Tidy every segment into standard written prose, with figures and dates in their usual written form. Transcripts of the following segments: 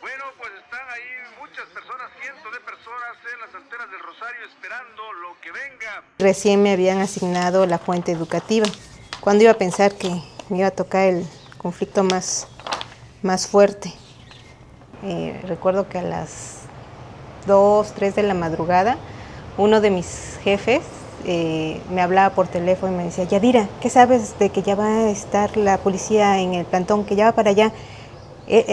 Bueno, pues están ahí muchas personas, cientos de personas en las antenas del Rosario esperando lo que venga. Recién me habían asignado la fuente educativa. ¿Cuándo iba a pensar que me iba a tocar el conflicto más fuerte? Recuerdo que a las 2, 3 de la madrugada, uno de mis jefes me hablaba por teléfono y me decía: Yadira, ¿qué sabes de que ya va a estar la policía en el plantón, que ya va para allá?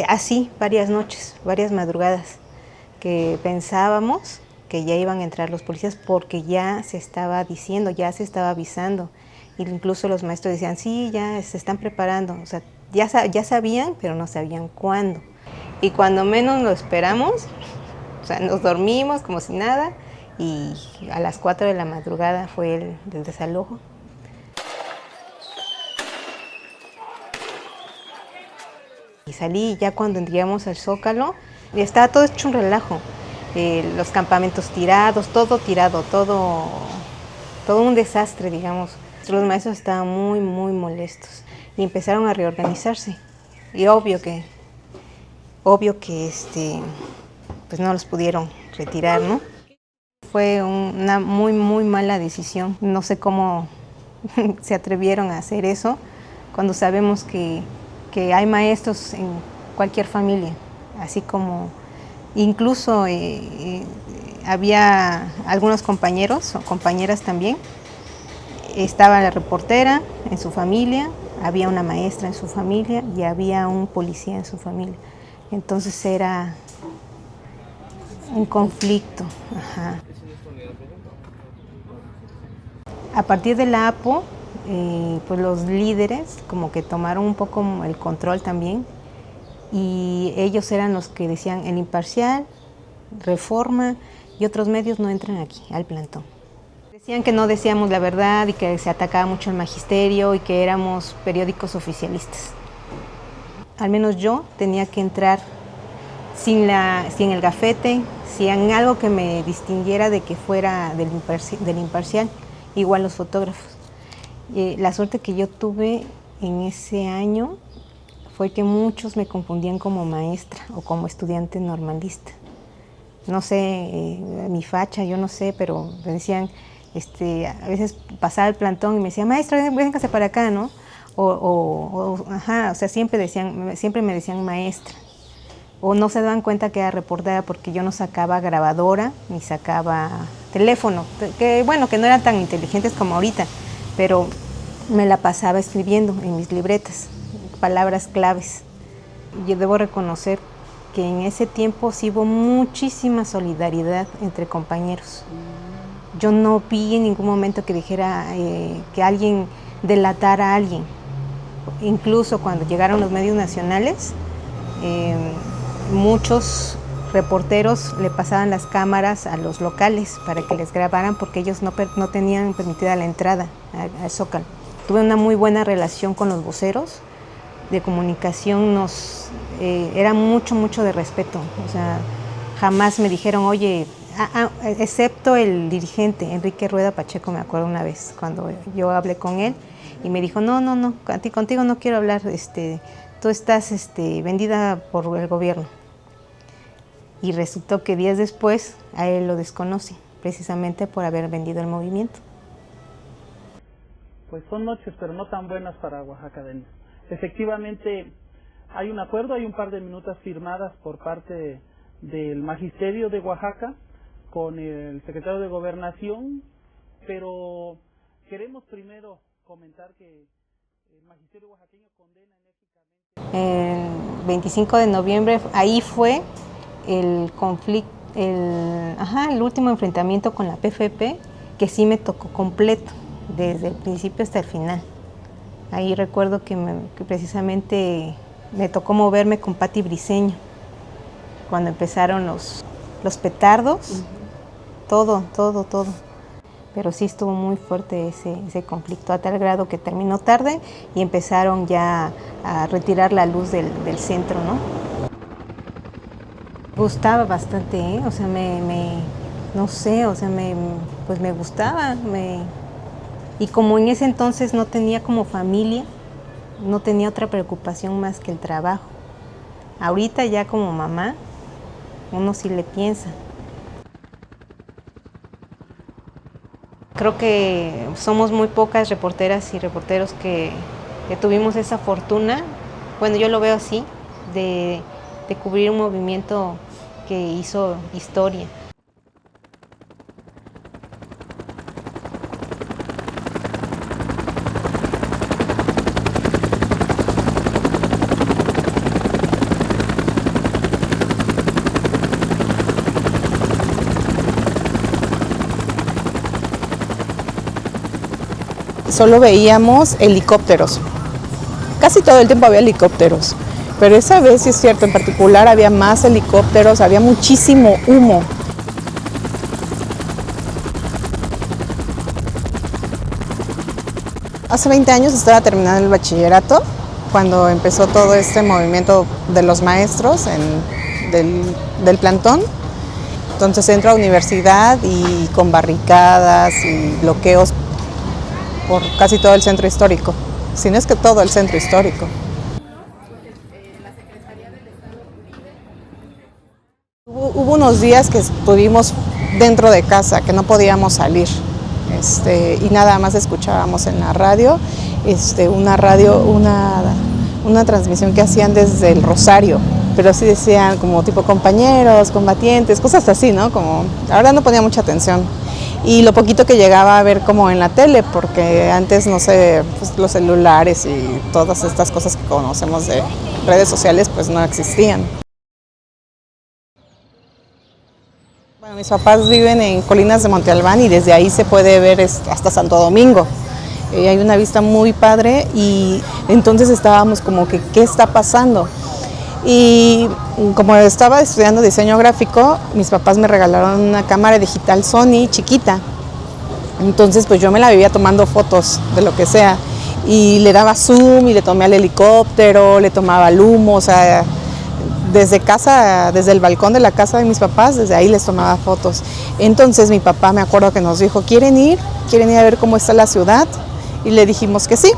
Así, varias noches, varias madrugadas, que pensábamos que ya iban a entrar los policías porque ya se estaba diciendo, ya se estaba avisando. Incluso los maestros decían: sí, ya se están preparando. O sea, ya sabían, pero no sabían cuándo. Y cuando menos lo esperamos, o sea, nos dormimos como si nada, y a las 4 de la madrugada fue el desalojo. Y salí, ya cuando llegamos al Zócalo, estaba todo hecho un relajo. Los campamentos tirados, todo tirado, todo un desastre, digamos. Los maestros estaban muy molestos y empezaron a reorganizarse. Y obvio que pues no los pudieron retirar, ¿no? Fue una muy mala decisión. No sé cómo se atrevieron a hacer eso cuando sabemos que hay maestros en cualquier familia, así como incluso había algunos compañeros o compañeras también. Estaba la reportera en su familia, había una maestra en su familia y había un policía en su familia. Entonces era un conflicto. Ajá. A partir de la APO, pues los líderes como que tomaron un poco el control también, y ellos eran los que decían: el Imparcial, Reforma y otros medios no entran aquí al plantón. Decían que no decíamos la verdad y que se atacaba mucho el magisterio y que éramos periódicos oficialistas. Al menos yo tenía que entrar sin el gafete, sin algo que me distinguiera de que fuera del Imparcial, igual los fotógrafos. La suerte que yo tuve en ese año fue que muchos me confundían como maestra o como estudiante normalista. No sé, mi facha, yo no sé, pero me decían, a veces pasaba el plantón y me decían: maestra, véngase para acá, ¿no? O sea, siempre me decían maestra. O no se daban cuenta que era reportera porque yo no sacaba grabadora ni sacaba teléfono, que bueno, que no eran tan inteligentes como ahorita, pero me la pasaba escribiendo en mis libretas palabras claves. Yo debo reconocer que en ese tiempo sí hubo muchísima solidaridad entre compañeros. Yo no vi en ningún momento que dijera que alguien delatara a alguien. Incluso cuando llegaron los medios nacionales, muchos reporteros le pasaban las cámaras a los locales para que les grabaran porque ellos no tenían permitida la entrada al Zócalo. Tuve una muy buena relación con los voceros de comunicación, era mucho de respeto. O sea, jamás me dijeron: oye, excepto el dirigente Enrique Rueda Pacheco, me acuerdo una vez cuando yo hablé con él y me dijo: no, contigo no quiero hablar, tú estás vendida por el gobierno. Y resultó que días después a él lo desconoce, precisamente por haber vendido el movimiento. Pues son noches, pero no tan buenas para Oaxaca, Denis. Efectivamente, hay un acuerdo, hay un par de minutas firmadas por parte del Magisterio de Oaxaca con el secretario de Gobernación, pero queremos primero comentar que el Magisterio oaxaqueño condena enérgicamente. El 25 de noviembre, ahí fue el conflicto, el último enfrentamiento con la PFP, que sí me tocó completo, desde el principio hasta el final. Ahí recuerdo que precisamente me tocó moverme con Pati Briceño, cuando empezaron los petardos, todo. Pero sí estuvo muy fuerte ese conflicto, a tal grado que terminó tarde y empezaron ya a retirar la luz del centro, ¿no? Me gustaba bastante, ¿eh? O sea, no sé, o sea, pues me gustaba. Y como en ese entonces no tenía como familia, no tenía otra preocupación más que el trabajo. Ahorita ya como mamá, uno sí le piensa. Creo que somos muy pocas reporteras y reporteros que tuvimos esa fortuna, bueno, yo lo veo así, de cubrir un movimiento que hizo historia. Solo veíamos helicópteros. Casi todo el tiempo había helicópteros, pero esa vez sí es cierto, en particular había más helicópteros, había muchísimo humo. Hace 20 años estaba terminando el bachillerato, cuando empezó todo este movimiento de los maestros del plantón. Entonces entro a universidad y con barricadas y bloqueos por casi todo el centro histórico, si no es que todo el centro histórico. Hubo unos días que estuvimos dentro de casa, que no podíamos salir, y nada más escuchábamos en la radio, una transmisión que hacían desde el Rosario, pero sí decían como tipo compañeros, combatientes, cosas así, ¿no? Como, la verdad no ponía mucha atención. Y lo poquito que llegaba a ver como en la tele, porque antes, no sé, pues los celulares y todas estas cosas que conocemos de redes sociales, pues no existían. Bueno, mis papás viven en Colinas de Monte Albán y desde ahí se puede ver hasta Santo Domingo. Hay una vista muy padre y entonces estábamos como que, ¿qué está pasando? Y como estaba estudiando diseño gráfico, mis papás me regalaron una cámara digital Sony chiquita. Entonces pues yo me la vivía tomando fotos de lo que sea y le daba zoom y le tomé al helicóptero, le tomaba el humo, o sea, desde casa, desde el balcón de la casa de mis papás, desde ahí les tomaba fotos. Entonces mi papá, me acuerdo que nos dijo, ¿quieren ir a ver cómo está la ciudad? Y le dijimos que sí.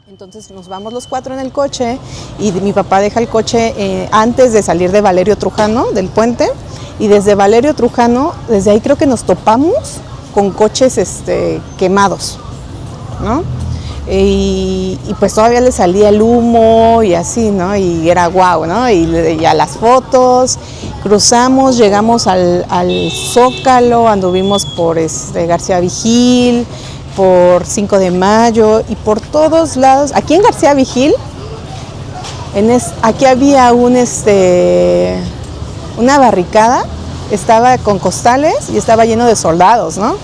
Entonces nos vamos los 4 en el coche y mi papá deja el coche antes de salir de Valerio Trujano, del puente, y desde Valerio Trujano, desde ahí creo que nos topamos con coches quemados, ¿no? Y pues todavía le salía el humo y así, ¿no? Y era guau, ¿no? Y ya las fotos, cruzamos, llegamos al Zócalo, anduvimos por García Vigil, por 5 de Mayo y por todos lados. Aquí en García Vigil, aquí había una barricada, estaba con costales y estaba lleno de soldados, ¿no?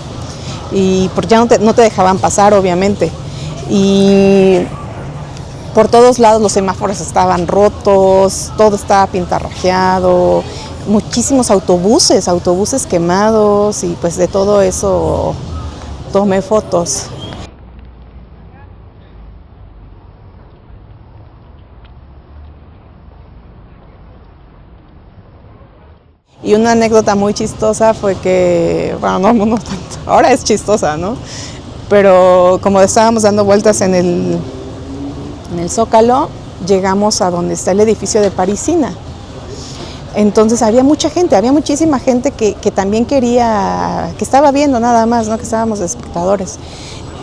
Y porque ya no te dejaban pasar, obviamente. Y por todos lados los semáforos estaban rotos, todo estaba pintarrajeado, muchísimos autobuses quemados y pues de todo eso tomé fotos. Y una anécdota muy chistosa fue que, bueno, no tanto, ahora es chistosa, ¿no? Pero como estábamos dando vueltas en el Zócalo, llegamos a donde está el edificio de Parisina. Entonces había mucha gente, había muchísima gente que también quería, que estaba viendo nada más, ¿no? Que estábamos de espectadores.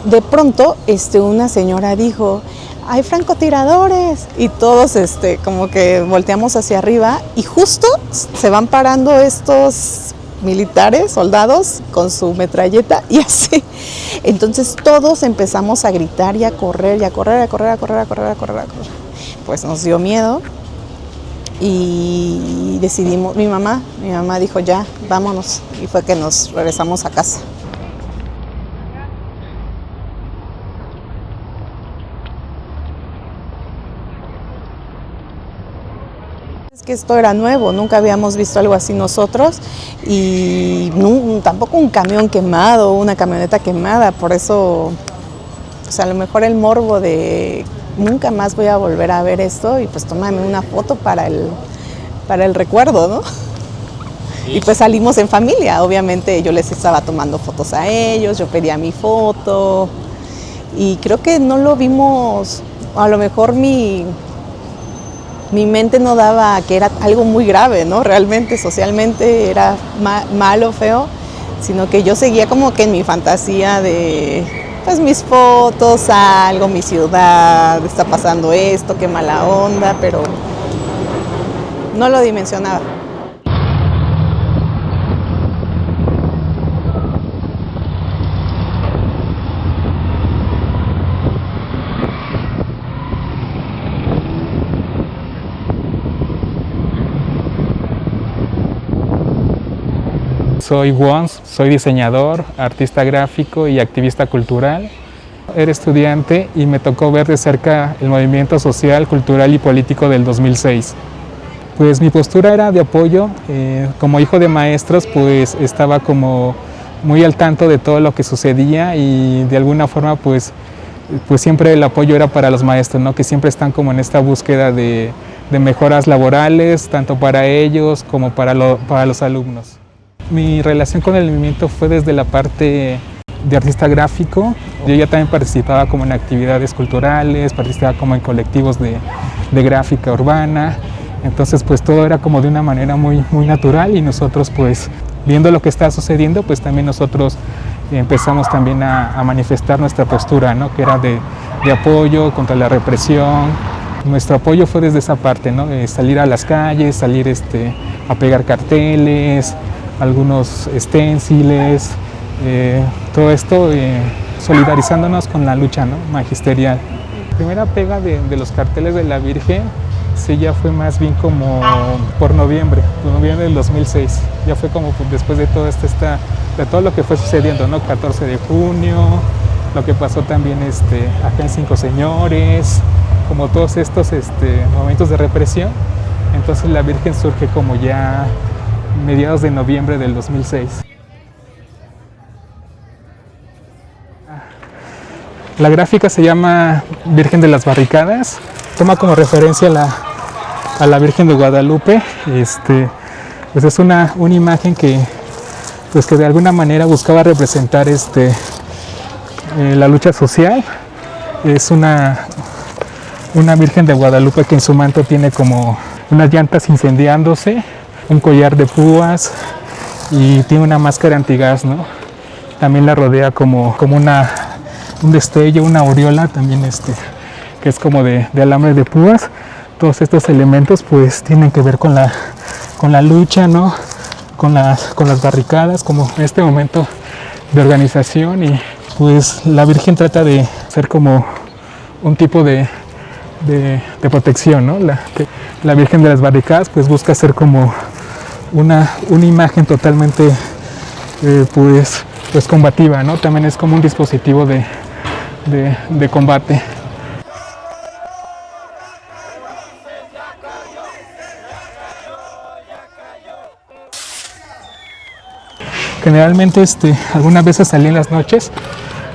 De pronto, una señora dijo, ¡hay francotiradores! Y todos como que volteamos hacia arriba y justo se van parando estos militares, soldados, con su metralleta y así. Entonces todos empezamos a gritar y a correr, y a correr, a correr, a correr, a correr, a correr, a correr. Pues nos dio miedo. Y decidimos, mi mamá dijo ya, vámonos, y fue que nos regresamos a casa. Es que esto era nuevo, nunca habíamos visto algo así nosotros y tampoco un camión quemado, una camioneta quemada, por eso, pues a lo mejor el morbo de nunca más voy a volver a ver esto y pues tómame una foto para el recuerdo, ¿no? Sí. Y pues salimos en familia, obviamente yo les estaba tomando fotos a ellos, yo pedía mi foto y creo que no lo vimos, a lo mejor mi mente no daba que era algo muy grave, ¿no? Realmente, socialmente era malo, feo, sino que yo seguía como que en mi fantasía de, pues, mis fotos, salgo, mi ciudad, está pasando esto, qué mala onda, pero no lo dimensionaba. Soy Wons, soy diseñador, artista gráfico y activista cultural. Era estudiante y me tocó ver de cerca el movimiento social, cultural y político del 2006. Pues mi postura era de apoyo. Como hijo de maestros, pues estaba como muy al tanto de todo lo que sucedía y de alguna forma pues siempre el apoyo era para los maestros, ¿no? Que siempre están como en esta búsqueda de mejoras laborales, tanto para ellos como para los alumnos. Mi relación con el movimiento fue desde la parte de artista gráfico. Yo ya también participaba como en actividades culturales, participaba como en colectivos de gráfica urbana. Entonces pues todo era como de una manera muy natural y nosotros pues viendo lo que está sucediendo pues también nosotros empezamos también a manifestar nuestra postura, ¿no? Que era de apoyo contra la represión. Nuestro apoyo fue desde esa parte, ¿no? Salir a las calles, salir a pegar carteles, algunos esténciles, todo esto solidarizándonos con la lucha, ¿no? Magisterial. La primera pega de los carteles de la Virgen sí ya fue más bien como por noviembre del 2006, ya fue como después de todo de todo lo que fue sucediendo, ¿no? 14 de junio, lo que pasó también acá en Cinco Señores, como todos estos momentos de represión. Entonces la Virgen surge como ya mediados de noviembre del 2006. La gráfica se llama Virgen de las Barricadas, toma como referencia a la Virgen de Guadalupe. Pues es una imagen que de alguna manera buscaba representar la lucha social. Es una Virgen de Guadalupe que en su manto tiene como unas llantas incendiándose, un collar de púas y tiene una máscara antigás, ¿no? También la rodea como un destello, una aureola también que es como de alambre de púas. Todos estos elementos pues tienen que ver con la lucha, ¿no? Con las barricadas, como este momento de organización, y pues la Virgen trata de ser como un tipo de protección, ¿no? La Virgen de las Barricadas pues busca ser como una imagen totalmente pues combativa, ¿no? También es como un dispositivo de combate. Generalmente algunas veces salí en las noches,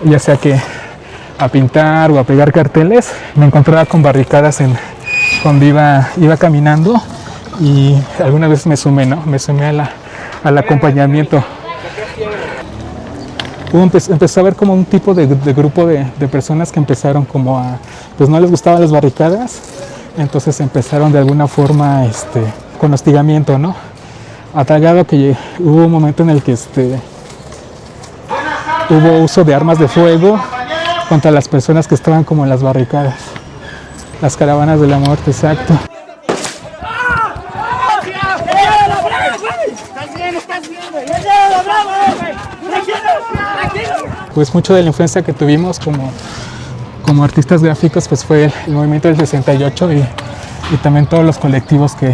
ya sea que a pintar o a pegar carteles, me encontraba con barricadas cuando iba caminando, y algunas veces me sumé, ¿no? Me sumé al acompañamiento. Empezó a haber como un tipo de grupo de personas que empezaron como pues no les gustaban las barricadas, entonces empezaron de alguna forma con hostigamiento, ¿no? A tal grado que hubo un momento en el que hubo uso de armas de fuego contra las personas que estaban como en las barricadas. Las caravanas de la muerte, exacto. Pues mucho de la influencia que tuvimos como artistas gráficos pues fue el movimiento del 68 y también todos los colectivos que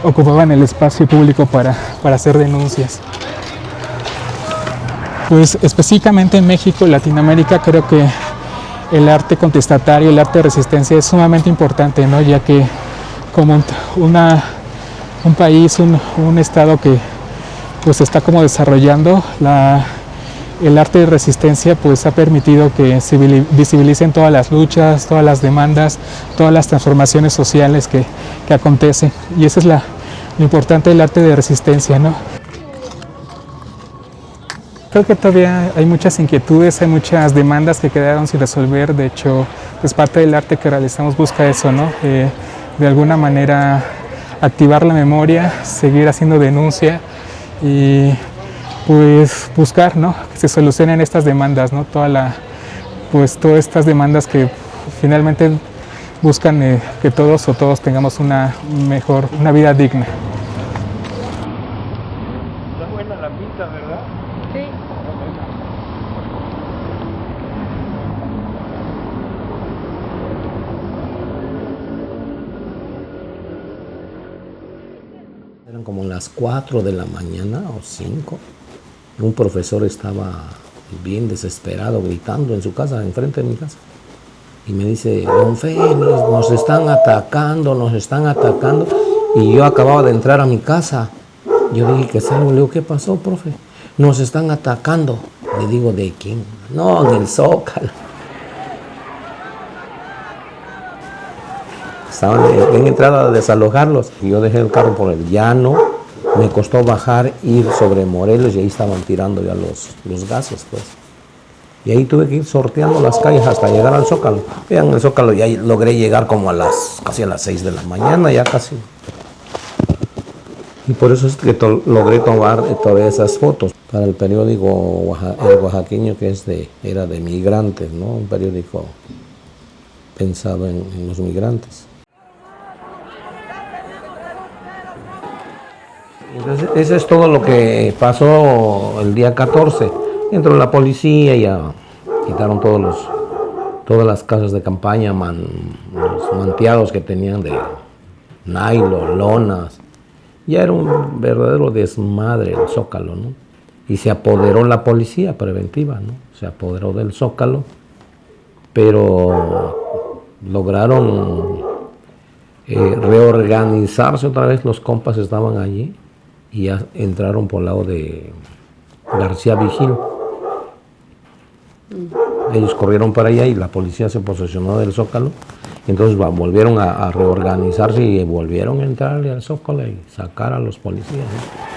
ocupaban el espacio público para hacer denuncias. Pues específicamente en México y Latinoamérica creo que el arte contestatario, el arte de resistencia es sumamente importante, ¿no? Ya que como un país, un estado que pues está como desarrollando, el arte de resistencia pues ha permitido que se visibilicen todas las luchas, todas las demandas, todas las transformaciones sociales que acontecen, y eso es lo importante del arte de resistencia, ¿no? Creo que todavía hay muchas inquietudes, hay muchas demandas que quedaron sin resolver. De hecho, pues parte del arte que realizamos busca eso, ¿no? De alguna manera activar la memoria, seguir haciendo denuncia y pues buscar, ¿no?, que se solucionen estas demandas, ¿no? Todas estas demandas que finalmente buscan que todos tengamos una vida digna. Está buena la pinta, ¿verdad? Sí. Eran como las 4 de la mañana o 5. Un profesor estaba bien desesperado, gritando en su casa, enfrente de mi casa. Y me dice, don Félix, nos están atacando. Y yo acababa de entrar a mi casa. Yo dije, ¿qué salgo? Le digo, ¿qué pasó, profe? Nos están atacando. Le digo, ¿de quién? No, en el Zócalo. Estaban en entrada a desalojarlos. Y yo dejé el carro por el llano. Me costó bajar, ir sobre Morelos, y ahí estaban tirando ya los gases, pues. Y ahí tuve que ir sorteando las calles hasta llegar al Zócalo. Ya en el Zócalo ya logré llegar como casi a las 6 de la mañana, ya casi. Y por eso es que logré tomar todas esas fotos para el periódico El Oaxaqueño, que era de migrantes, ¿no? Un periódico pensado en los migrantes. Entonces, eso es todo lo que pasó el día 14. Entró la policía y ya quitaron todas las casas de campaña, los manteados que tenían de nylon, lonas. Ya era un verdadero desmadre el Zócalo, ¿no? Y se apoderó la policía preventiva, ¿no? Se apoderó del Zócalo, pero lograron reorganizarse otra vez. Los compas estaban allí y ya entraron por el lado de García Vigil. Ellos corrieron para allá y la policía se posesionó del Zócalo. Entonces volvieron a reorganizarse y volvieron a entrarle al Zócalo y sacar a los policías, ¿no?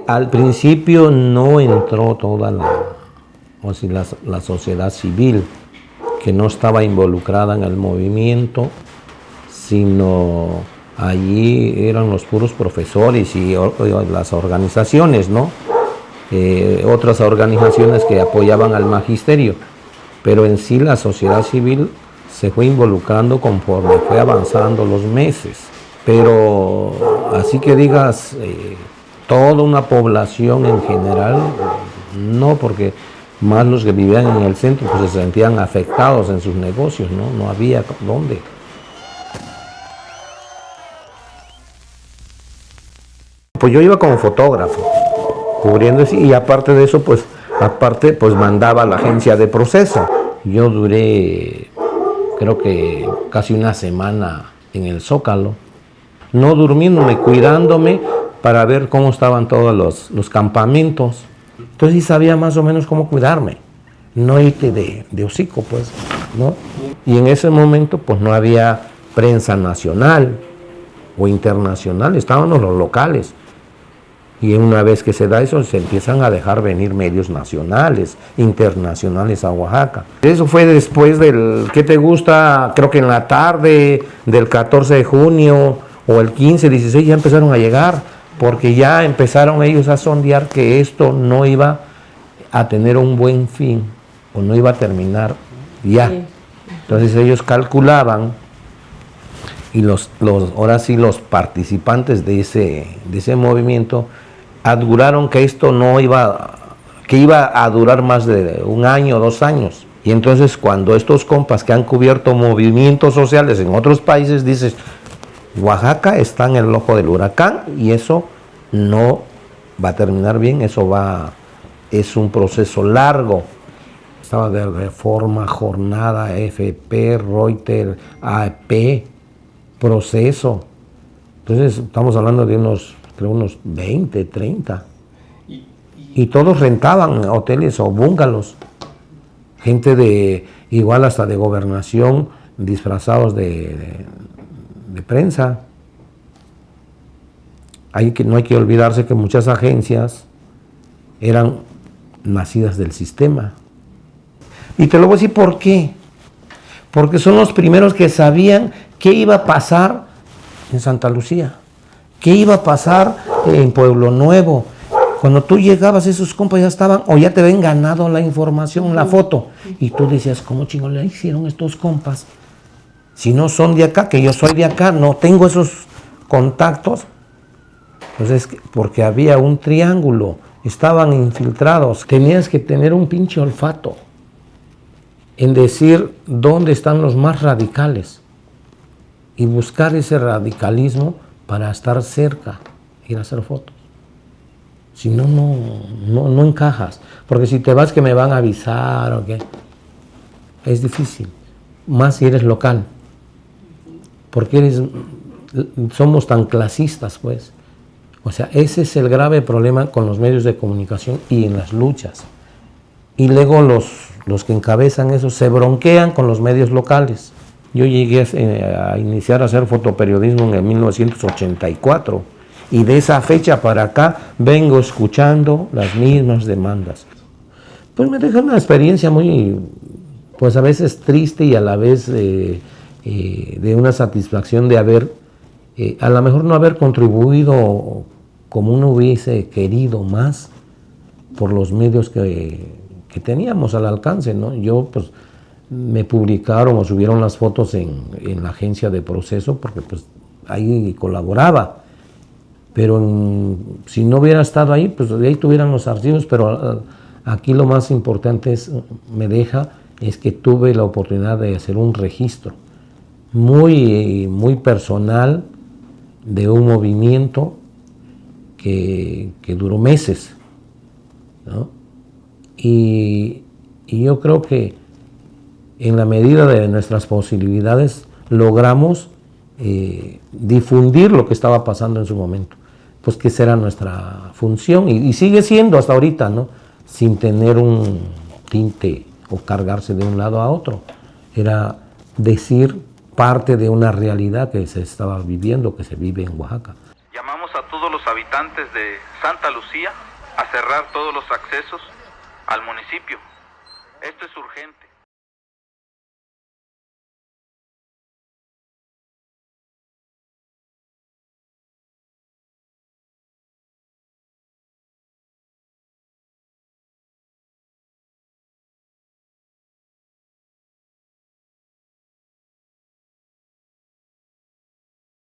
Al principio no entró toda la sociedad civil, que no estaba involucrada en el movimiento, sino allí eran los puros profesores y las organizaciones, ¿no? Otras organizaciones que apoyaban al magisterio, pero en sí la sociedad civil se fue involucrando conforme fue avanzando los meses. Pero así que digas, toda una población en general, no, porque más los que vivían en el centro pues se sentían afectados en sus negocios, ¿no? No había dónde. Pues yo iba como fotógrafo, cubriendo eso, y aparte de eso, pues mandaba a la agencia de proceso. Yo duré, creo que casi una semana en el Zócalo, no durmiéndome, cuidándome para ver cómo estaban todos los campamentos. Entonces sí sabía más o menos cómo cuidarme, no irte de hocico, pues, ¿no? Y en ese momento, pues no había prensa nacional o internacional, estaban los locales. Y una vez que se da eso, se empiezan a dejar venir medios nacionales, internacionales a Oaxaca. Eso fue después del, ¿qué te gusta? Creo que en la tarde del 14 de junio o el 15, 16 ya empezaron a llegar, porque ya empezaron ellos a sondear que esto no iba a tener un buen fin, o no iba a terminar ya. Sí. Entonces ellos calculaban, y ahora sí los participantes de ese movimiento auguraron que esto iba a durar más de 1 año, 2 años. Y entonces cuando estos compas que han cubierto movimientos sociales en otros países, dices, Oaxaca está en el ojo del huracán y eso no va a terminar bien, es un proceso largo. Estaba de Reforma, Jornada, FP, Reuters, AP, Proceso. Entonces estamos hablando de unos 20, 30. Y todos rentaban hoteles o búngalos. Gente igual hasta de Gobernación, disfrazados de prensa. No hay que olvidarse que muchas agencias eran nacidas del sistema. Y te lo voy a decir por qué. Porque son los primeros que sabían qué iba a pasar en Santa Lucía, qué iba a pasar en Pueblo Nuevo. Cuando tú llegabas, esos compas ya estaban, o ya te habían ganado la información, la foto. Y tú decías, ¿cómo chingón le hicieron estos compas? Si no son de acá, que yo soy de acá, no tengo esos contactos. Entonces, porque había un triángulo, estaban infiltrados. Tenías que tener un pinche olfato en decir dónde están los más radicales y buscar ese radicalismo para estar cerca, ir a hacer fotos. Si no, no encajas. Porque si te vas que me van a avisar o qué, es difícil. Más si eres local. Porque somos tan clasistas, pues. O sea, ese es el grave problema con los medios de comunicación y en las luchas. Y luego los que encabezan eso se bronquean con los medios locales. Yo llegué a iniciar a hacer fotoperiodismo en el 1984. Y de esa fecha para acá vengo escuchando las mismas demandas. Pues me deja una experiencia muy, pues a veces triste y a la vez de una satisfacción de haber, a lo mejor no haber contribuido como uno hubiese querido más por los medios que teníamos al alcance, ¿no? Yo pues me publicaron o subieron las fotos en la agencia de Proceso porque pues ahí colaboraba. Pero si no hubiera estado ahí, pues de ahí tuvieran los archivos, pero aquí lo más importante es que tuve la oportunidad de hacer un registro muy personal de un movimiento que duró meses, ¿no? Y yo creo que en la medida de nuestras posibilidades logramos difundir lo que estaba pasando en su momento. Pues que esa era nuestra función y sigue siendo hasta ahorita, ¿no? Sin tener un tinte o cargarse de un lado a otro. Era decir parte de una realidad que se estaba viviendo, que se vive en Oaxaca. Llamamos a todos los habitantes de Santa Lucía a cerrar todos los accesos al municipio. Esto es urgente.